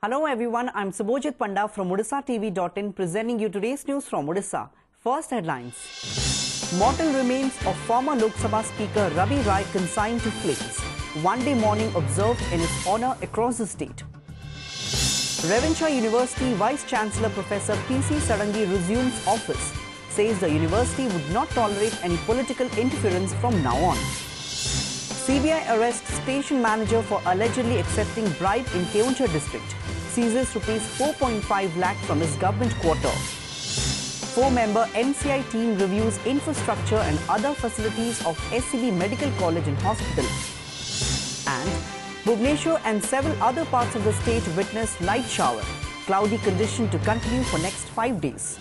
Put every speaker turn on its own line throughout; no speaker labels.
Hello everyone, I'm Subhojit Panda from Odishatv.in presenting you today's news from Odisha. First headlines. Mortal remains of former Lok Sabha Speaker Ravi Rai consigned to flames. One-day mourning observed in his honour across the state. Revancha University Vice-Chancellor Professor P.C. Sadangi resumes office. Says the university would not tolerate any political interference from now on. CBI arrests station manager for allegedly accepting bribe in Keonjhar district. Seizes rupees 4.5 lakh from his government quarter. Four-member NCI team reviews infrastructure and other facilities of SCB Medical College and Hospital. And Bhubaneswar and several other parts of the state witnessed light shower. Cloudy condition to continue for next 5 days.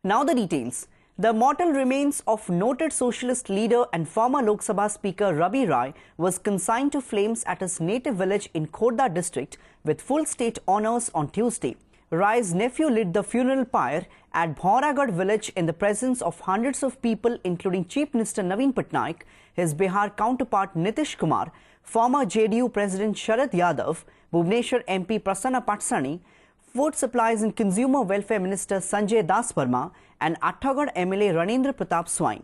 Now the details. The mortal remains of noted socialist leader and former Lok Sabha Speaker Ravi Rai was consigned to flames at his native village in Khordha district with full state honours on Tuesday. Rai's nephew lit the funeral pyre at Bhauragad village in the presence of hundreds of people including Chief Minister Naveen Patnaik, his Bihar counterpart Nitish Kumar, former JDU President Sharad Yadav, Bhubaneswar MP Prasanna Patsani, Food Supplies and Consumer Welfare Minister Sanjay Das Verma and Attagad MLA Ranendra Pratap Swain.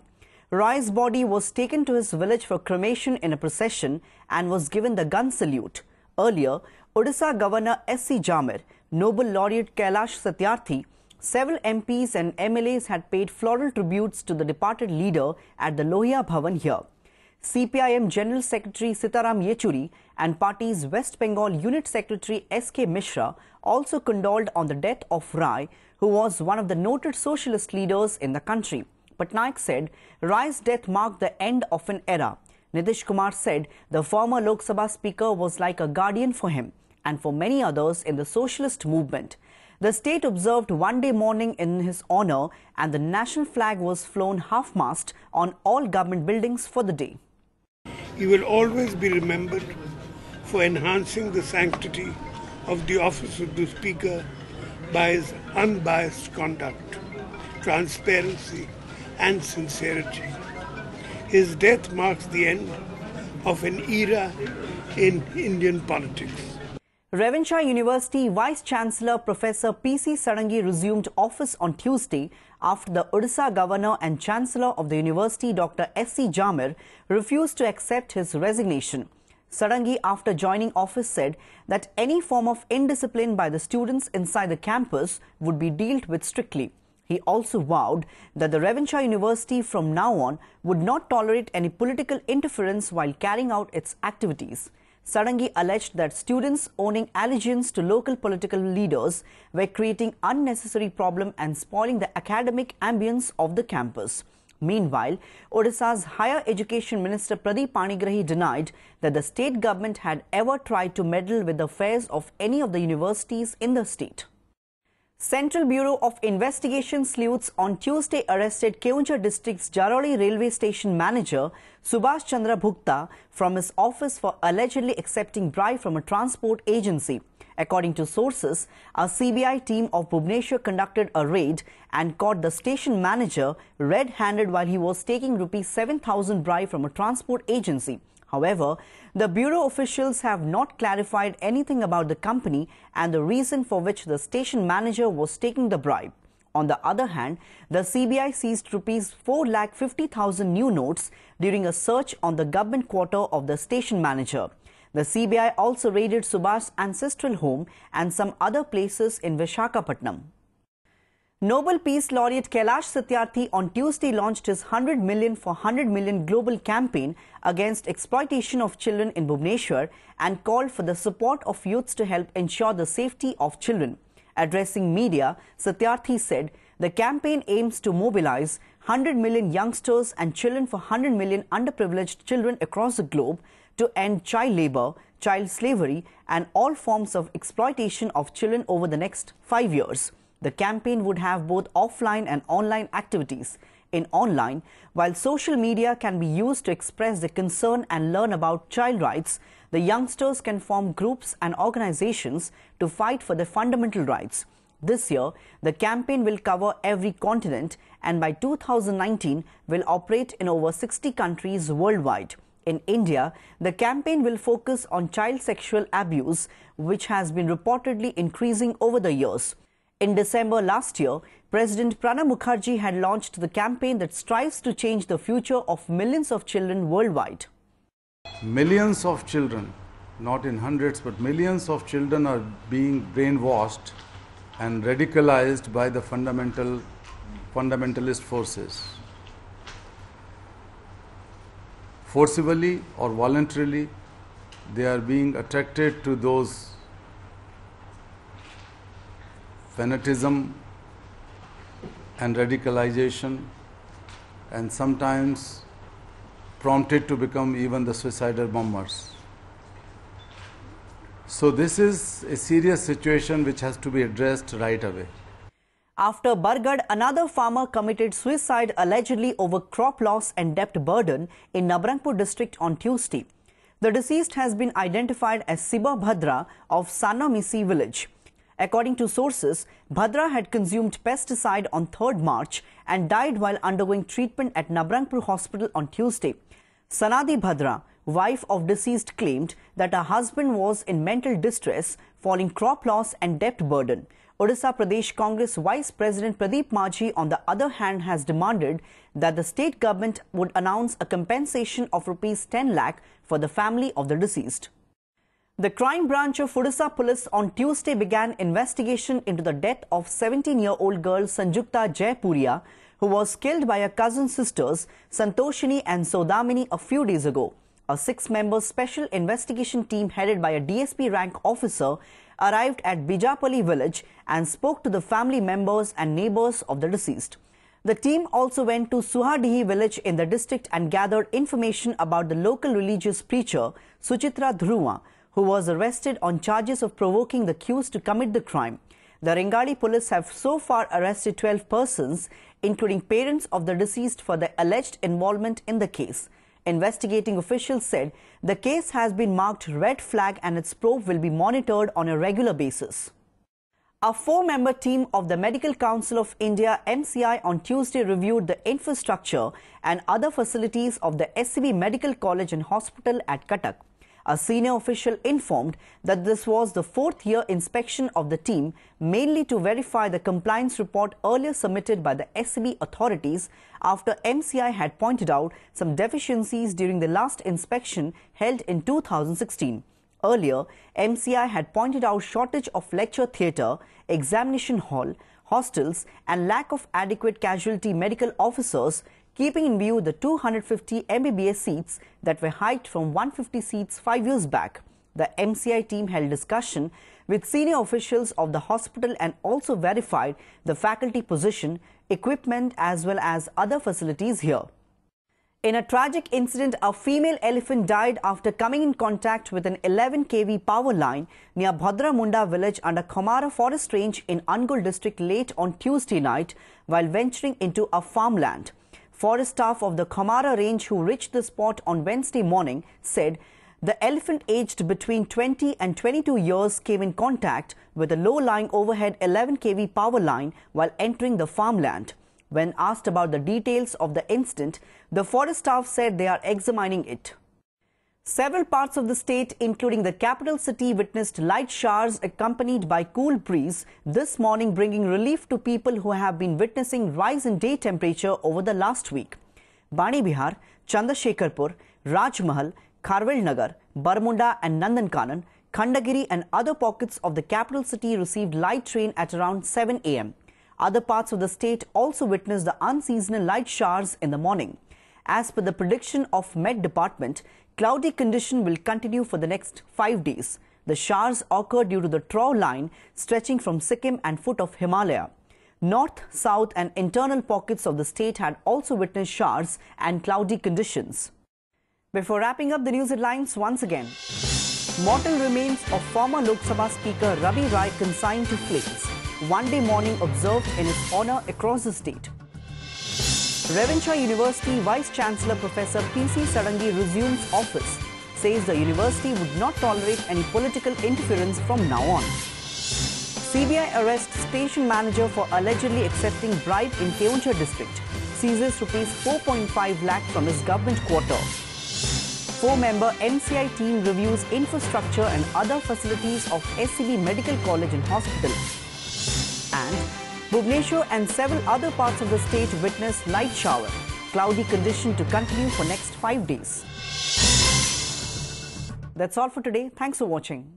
Rai's body was taken to his village for cremation in a procession and was given the gun salute. Earlier, Odisha Governor S.C. Jamir, Nobel Laureate Kailash Satyarthi, several MPs and MLAs had paid floral tributes to the departed leader at the Lohia Bhavan here. CPIM General Secretary Sitaram Yechuri and party's West Bengal Unit Secretary S.K. Mishra also condoled on the death of Rai, who was one of the noted socialist leaders in the country. Patnaik said Rai's death marked the end of an era. Nitish Kumar said the former Lok Sabha Speaker was like a guardian for him and for many others in the socialist movement. The state observed one-day mourning in his honour and the national flag was flown half-mast on all government buildings for the day.
He will always be remembered for enhancing the sanctity of the office of the Speaker by his unbiased conduct, transparency and sincerity. His death marks the end of an era in Indian politics.
Revancha University Vice-Chancellor Professor P.C. Sadangi resumed office on Tuesday after the Odisha Governor and Chancellor of the University Dr. S.C. Jamir refused to accept his resignation. Sadangi, after joining office, said that any form of indiscipline by the students inside the campus would be dealt with strictly. He also vowed that the Revancha University from now on would not tolerate any political interference while carrying out its activities. Sadangi alleged that students owning allegiance to local political leaders were creating unnecessary problem and spoiling the academic ambience of the campus. Meanwhile, Odisha's Higher Education Minister Pradeep Panigrahi denied that the state government had ever tried to meddle with the affairs of any of the universities in the state. Central Bureau of Investigation sleuths on Tuesday arrested Keonjhar district's Jaroli railway station manager Subhash Chandra Bhukta from his office for allegedly accepting bribe from a transport agency. According to sources, a CBI team of Bhubaneswar conducted a raid and caught the station manager red-handed while he was taking rupees 7,000 bribe from a transport agency. However, the Bureau officials have not clarified anything about the company and the reason for which the station manager was taking the bribe. On the other hand, the CBI seized rupees 4,50,000 new notes during a search on the government quarter of the station manager. The CBI also raided Subhash's ancestral home and some other places in Visakhapatnam. Nobel Peace Laureate Kailash Satyarthi on Tuesday launched his 100 million for 100 million global campaign against exploitation of children in Bhubaneswar and called for the support of youths to help ensure the safety of children. Addressing media, Satyarthi said the campaign aims to mobilize 100 million youngsters and children for 100 million underprivileged children across the globe to end child labour, child slavery and all forms of exploitation of children over the next 5 years. The campaign would have both offline and online activities. In online, while social media can be used to express their concern and learn about child rights, the youngsters can form groups and organizations to fight for their fundamental rights. This year, the campaign will cover every continent and by 2019 will operate in over 60 countries worldwide. In India, the campaign will focus on child sexual abuse, which has been reportedly increasing over the years. In December last year, President Pranab Mukherjee had launched the campaign that strives to change the future of millions of children worldwide.
Millions of children, not in hundreds, but millions of children are being brainwashed and radicalized by the fundamentalist forces. Forcibly or voluntarily, they are being attracted to those fanatism and radicalization, and sometimes prompted to become even the suicidal bombers. So this is a serious situation which has to be addressed right away.
After Bargarh, another farmer committed suicide allegedly over crop loss and debt burden in Nabarangpur district on Tuesday. The deceased has been identified as Siba Bhadra of Sanamisi village. According to sources, Bhadra had consumed pesticide on 3rd March and died while undergoing treatment at Nabarangpur hospital on Tuesday. Sanadi Bhadra, wife of deceased, claimed that her husband was in mental distress following crop loss and debt burden. Odisha Pradesh Congress Vice President Pradeep Majhi, on the other hand, has demanded that the state government would announce a compensation of Rs 10 lakh for the family of the deceased. The crime branch of Odisha police on Tuesday began investigation into the death of 17-year-old girl Sanjukta Jaipuria, who was killed by her cousin sisters Santoshini and Sodamini a few days ago. A 6-member special investigation team headed by a DSP rank officer arrived at Bijapalli village and spoke to the family members and neighbors of the deceased. The team also went to Suhadihi village in the district and gathered information about the local religious preacher Suchitra Dhruva, who was arrested on charges of provoking the accused to commit the crime. The Ringali police have so far arrested 12 persons, including parents of the deceased, for their alleged involvement in the case. Investigating officials said the case has been marked red flag and its probe will be monitored on a regular basis. A 4-member team of the Medical Council of India (MCI) on Tuesday reviewed the infrastructure and other facilities of the SCB Medical College and Hospital at Cuttack. A senior official informed that this was the 4th-year inspection of the team, mainly to verify the compliance report earlier submitted by the SCB authorities after MCI had pointed out some deficiencies during the last inspection held in 2016. Earlier, MCI had pointed out shortage of lecture theatre, examination hall, hostels and lack of adequate casualty medical officers, keeping in view the 250 MBBS seats that were hiked from 150 seats 5 years back. The MCI team held discussion with senior officials of the hospital and also verified the faculty position, equipment as well as other facilities here. In a tragic incident, a female elephant died after coming in contact with an 11 kV power line near Bhadramunda village under Khomara forest range in Angul district late on Tuesday night while venturing into a farmland. Forest staff of the Khomara range who reached the spot on Wednesday morning said the elephant, aged between 20 and 22 years, came in contact with a low-lying overhead 11 kV power line while entering the farmland. When asked about the details of the incident, the forest staff said they are examining it. Several parts of the state, including the capital city, witnessed light showers accompanied by cool breeze this morning, bringing relief to people who have been witnessing rise in day temperature over the last week. Bani Bihar, Chandrashekarpur, Rajmahal, Kharwel Nagar, Barmunda and Nandankanan, Khandagiri and other pockets of the capital city received light rain at around 7 a.m. Other parts of the state also witnessed the unseasonal light showers in the morning. As per the prediction of Met Department, cloudy condition will continue for the next 5 days. The showers occurred due to the trough line stretching from Sikkim and foot of Himalaya. North, south and internal pockets of the state had also witnessed showers and cloudy conditions. Before wrapping up the news headlines once again, mortal remains of former Lok Sabha Speaker Ravi Rai consigned to flames. One-day mourning observed in his honour across the state. Revencha University Vice-Chancellor Professor P.C. Sarangi resumes office, says the university would not tolerate any political interference from now on. CBI arrests station manager for allegedly accepting bribe in Keonjhar district, seizes Rs 4.5 lakh from his government quarter. 4-member NCI team reviews infrastructure and other facilities of SCB Medical College and Hospital. And Bhubaneswar and several other parts of the state witness light shower. Cloudy condition to continue for next 5 days. That's all for today. Thanks for watching.